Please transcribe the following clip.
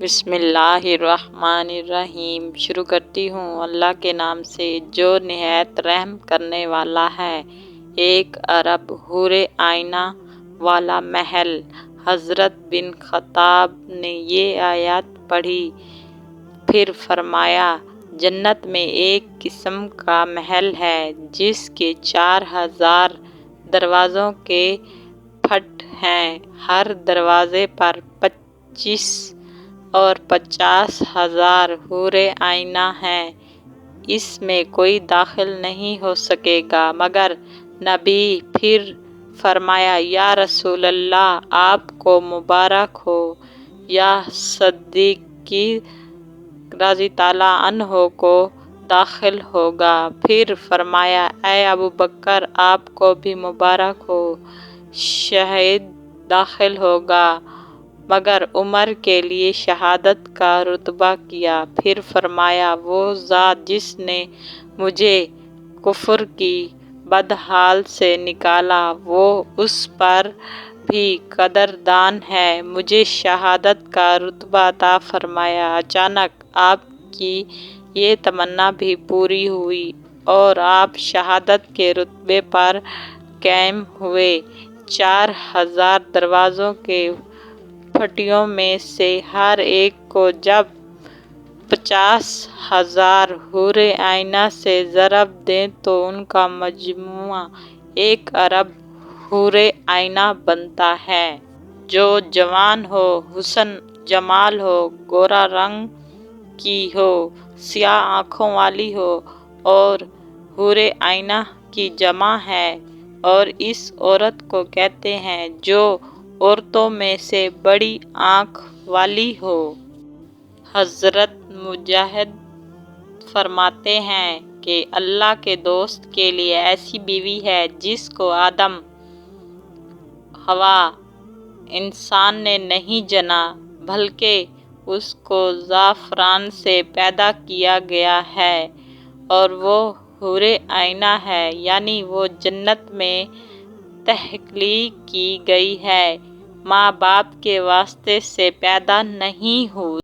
بسم اللہ الرحمن الرحیم۔ شروع کرتی ہوں اللہ کے نام سے جو نہایت رحم کرنے والا ہے۔ ایک عرب حور آئینہ والا محل۔ حضرت بن خطاب نے یہ آیات پڑھی، پھر فرمایا، جنت میں ایک قسم کا محل ہے جس کے 4000 دروازوں کے پھٹ ہیں، ہر دروازے پر 25 اور 50,000 حور آئینہ ہیں، اس میں کوئی داخل نہیں ہو سکے گا مگر نبی۔ پھر فرمایا، یا رسول اللہ، آپ کو مبارک ہو۔ یا صدیقی رضی اللہ عنہ کو داخل ہوگا۔ پھر فرمایا، اے ابوبکر، آپ کو بھی مبارک ہو۔ شہید داخل ہوگا مگر عمر کے لیے شہادت کا رتبہ کیا۔ پھر فرمایا، وہ ذات جس نے مجھے کفر کی بدحال سے نکالا، وہ اس پر بھی قدردان ہے، مجھے شہادت کا رتبہ عطا فرمایا۔ اچانک آپ کی یہ تمنا بھی پوری ہوئی اور آپ شہادت کے رتبے پر قائم ہوئے۔ 4000 دروازوں کے پھٹیوں میں سے ہر ایک کو جب 50,000 حور آئینہ سے ضرب دیں تو ان کا مجموع ایک ارب حور آئینہ بنتا ہے۔ جو جوان ہو، حسن جمال ہو، گورا رنگ کی ہو، سیاہ آنکھوں والی ہو، اور حور آئینہ کی جمع ہے، اور اس عورت کو کہتے ہیں جو عورتوں میں سے بڑی آنکھ والی ہو۔ حضرت مجاہد فرماتے ہیں کہ اللہ کے دوست کے لیے ایسی بیوی ہے جس کو آدم حوا انسان نے نہیں جنا بلکہ اس کو زعفران سے پیدا کیا گیا ہے، اور وہ حور آئینہ ہے، یعنی وہ جنت میں تخلیق کی گئی ہے، ماں باپ کے واسطے سے پیدا نہیں ہوئی۔